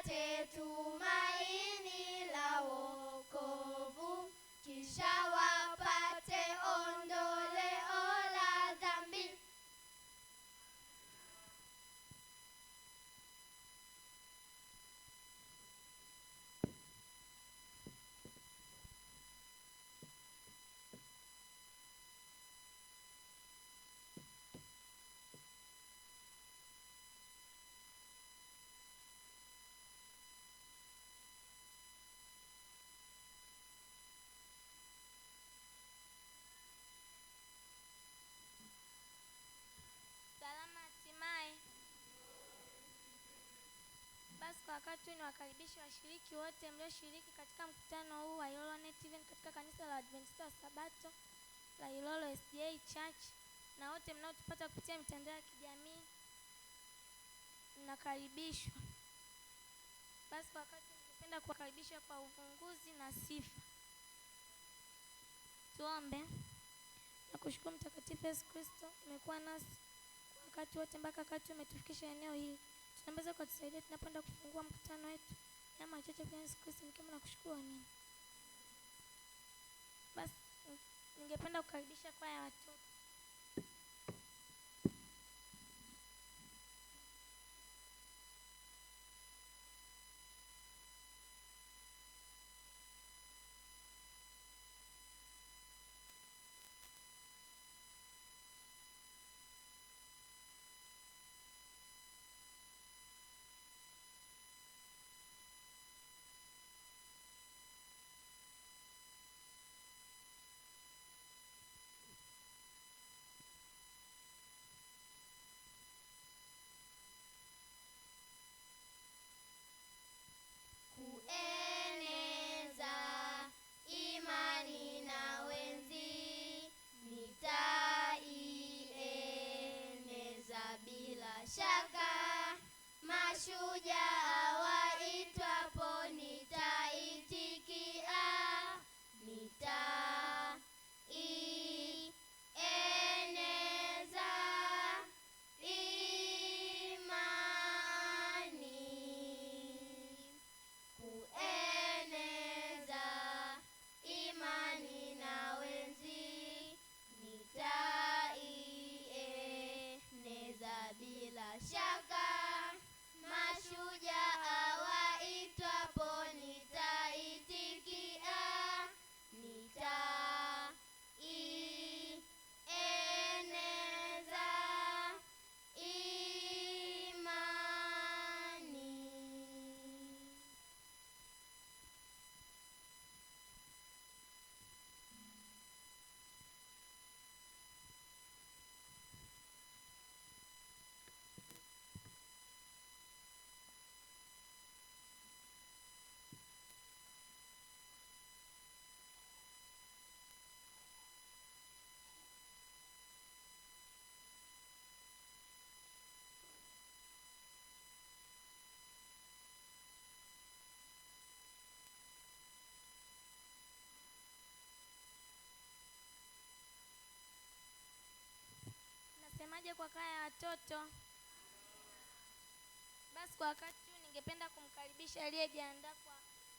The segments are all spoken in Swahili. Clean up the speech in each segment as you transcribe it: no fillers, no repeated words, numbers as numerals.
wapate tumaini la wokovu, kisha wapate ondoleo la dhambi. Kwa wakati ni wakaribisha washiriki wote mlioshiriki katika mkutano huu wa Ilolo Net Event katika kanisa la Adventista Sabato la Ilolo SDA Church, na wote mnaotupata kupitia mitandao ya kijamii mnakaribishwa. Basi kwa wakati ningependa kuwakaribisha kwa ufunguzi na sifa. Tuombe. Nakushukuru Mtakatifu Yesu Kristo, umekuwa nasi kwa wakati wote mpaka wakati umetufikisha eneo hili. Tunaweza kutusaidia tunapoenda kufungua mkutano wetu. Nyama chache kwa Yesu Kristo nikiwa nakushukuru nini. Basi ningependa kukaribisha kwaya ya watoto. Mashujaa waitwapo nitaitikia, nitaieneza imani. Kueneza imani na wenzi, nitaieneza bila shaka. Mashujaa waitwapo nitaitikia, nitaieneza imani. Nasemaje kwa kwaya ya watoto? Basi kwa wakati huu ningependa kumkaribisha aliyejiandaa kwa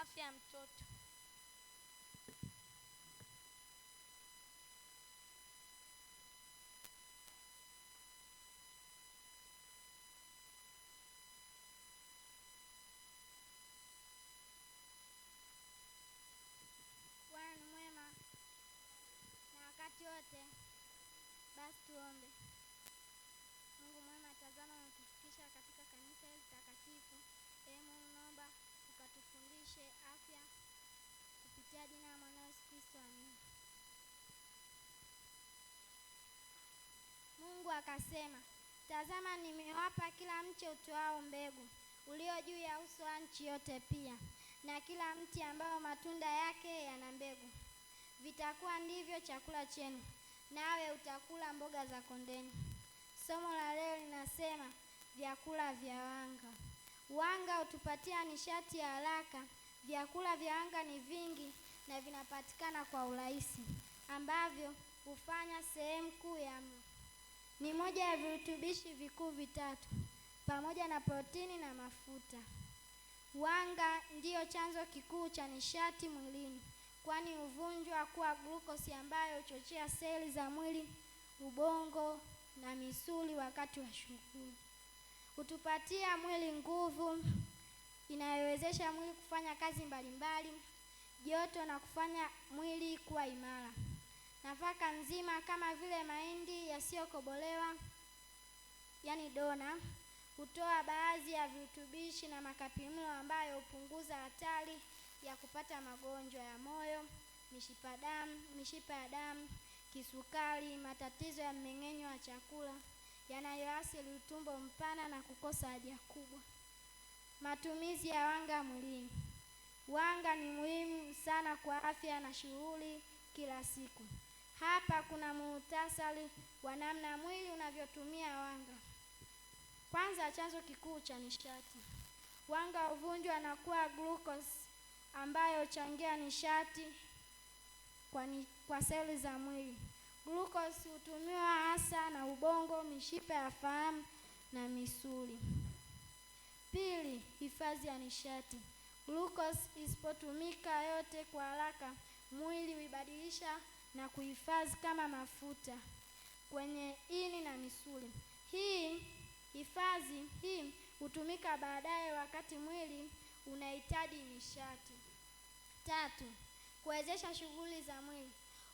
afya ya mtoto. Bwana ni mwema na wakati wote. Basi tuombe. Mungu mwema, tazama unatufikisha katika kanisa hili takatifu. Mungu naomba ukatufundishe afya kupitia jina la mwanao Yesu Kristo, amina. Mungu akasema, tazama nimewapa kila mche utoao mbegu ulio juu ya uso wa nchi yote, pia na kila mti ambao matunda yake yana mbegu. Vitakuwa ndivyo chakula chenu, nawe utakula mboga za kondeni. Somo la leo linasema vyakula vya wanga. Wanga hutupatia nishati ya haraka. Vyakula vya wanga ni vingi na vinapatikana kwa urahisi, ambavyo hufanya sehemu kuu ya mlo. Ni moja ya virutubishi vikuu vitatu pamoja na protini na mafuta. Wanga ndiyo chanzo kikuu cha nishati mwilini, kwani huvunjwa kuwa glukosi ambayo huchochea seli za mwili, ubongo na misuli wakati wa shughuli. Hutupatia mwili nguvu inayowezesha mwili kufanya kazi mbalimbali, joto na kufanya mwili kuwa imara. Nafaka nzima kama vile mahindi yasiyokobolewa, yani dona, hutoa baadhi ya virutubishi na makapimlo ambayo hupunguza hatari ya kupata magonjwa ya moyo, mishipa ya damu, kisukari, matatizo ya mmeng'enyo wa chakula yanayoathiri utumbo mpana na kukosa haja kubwa. Matumizi ya wanga mwilini. Wanga ni muhimu sana kwa afya na shughuli kila siku. Hapa kuna muhtasari wa namna mwili unavyotumia wanga. Kwanza, chanzo kikuu cha nishati. Wanga huvunjwa na kuwa glucose ambayo huchangia nishati kwa seli za mwili. Glucose hutumiwa hasa na ubongo, mishipa ya fahamu na misuli. Pili, hifadhi ya nishati. Glucose isipotumika yote kwa haraka, mwili huibadilisha na kuhifadhi kama mafuta kwenye ini na misuli. Hifadhi hii hutumika baadaye wakati mwili unahitaji nishati. Tatu, kuwezesha shughuli za mwili.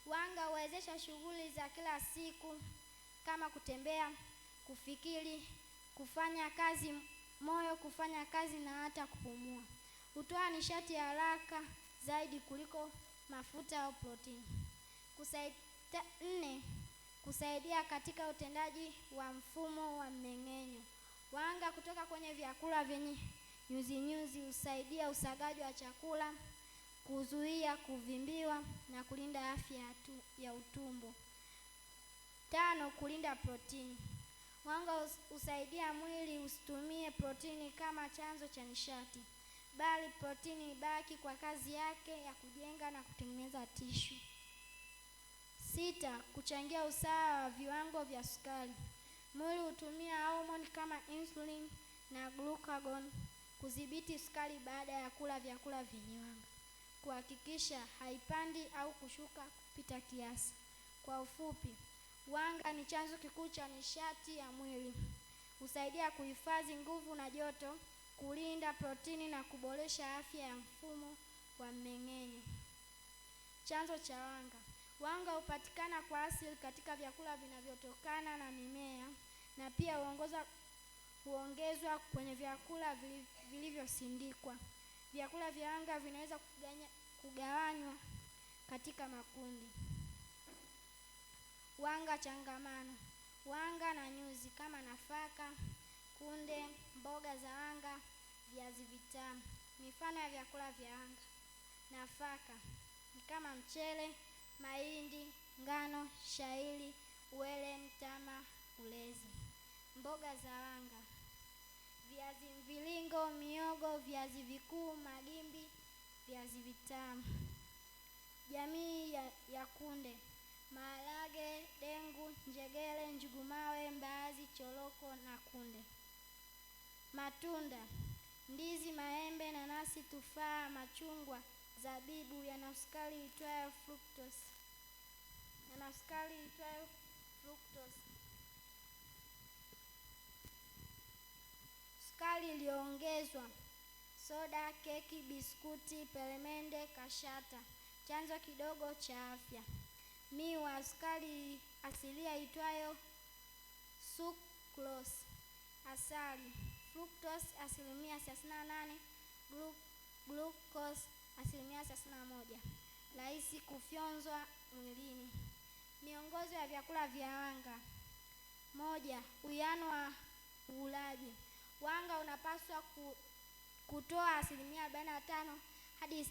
Wanga huwezesha shughuli za kila siku kama kutembea, kufikiri, kufanya kazi, moyo kufanya kazi na hata kupumua. Hutoa nishati ya haraka zaidi kuliko mafuta au protini. Nne, kusaidia katika utendaji wa mfumo wa mmeng'enyo. Wanga kutoka kwenye vyakula vyenye nyuzi husaidia usagaji wa chakula, kuzuia kuvimbiwa na kulinda afya ya utumbo. Tano, kulinda protini. Wanga husaidia mwili usitumie protini kama chanzo cha nishati, bali protini ibaki kwa kazi yake ya kujenga na kutengeneza tishu. Sita, kuchangia usawa wa viwango vya sukari. Mwili hutumia homoni kama insulin na glucagon kudhibiti sukari baada ya kula vyakula vyenye wanga, kuhakikisha haipandi au kushuka kupita kiasi. Kwa ufupi, wanga ni chanzo kikuu cha nishati ya mwili. Husaidia kuhifadhi nguvu na joto, kulinda protini na kuboresha afya ya mfumo wa mmeng'enyo. Chanzo cha wanga. Wanga hupatikana kwa asili katika vyakula vinavyotokana na mimea na pia huongezwa kwenye vyakula vilivyosindikwa. Vyakula vya wanga vinaweza kugawanywa katika makundi. Wanga changamano. Wanga na nyuzi kama nafaka, kunde, mboga za wanga, viazi vitamu. Mifano ya vyakula vya wanga. Nafaka ni kama mchele, mahindi, ngano, shayiri, uwele, mtama, ulezi. Mboga za wanga: viazi mviringo, mihogo, viazi vikuu, magimbi, viazi vitamu. Jamii ya kunde: maharage, dengu, njegere, njugumawe, mbaazi, choroko na kunde. Matunda: ndizi, maembe, nanasi, tufaa, machungwa, zabibu yana sukari iitwayo fructose. Sukari iliyoongezwa: soda, keki, biskuti, peremende, kashata. Chanzo kidogo cha afya: miwa, sukari asilia iitwayo sucrose, asali, fructose 38%, glucose 31%, rahisi kufyonzwa mwilini. Miongozo ya vyakula vya wanga. 1. Uwiano wa ulaji. Wanga unapaswa kutoa 45 hadi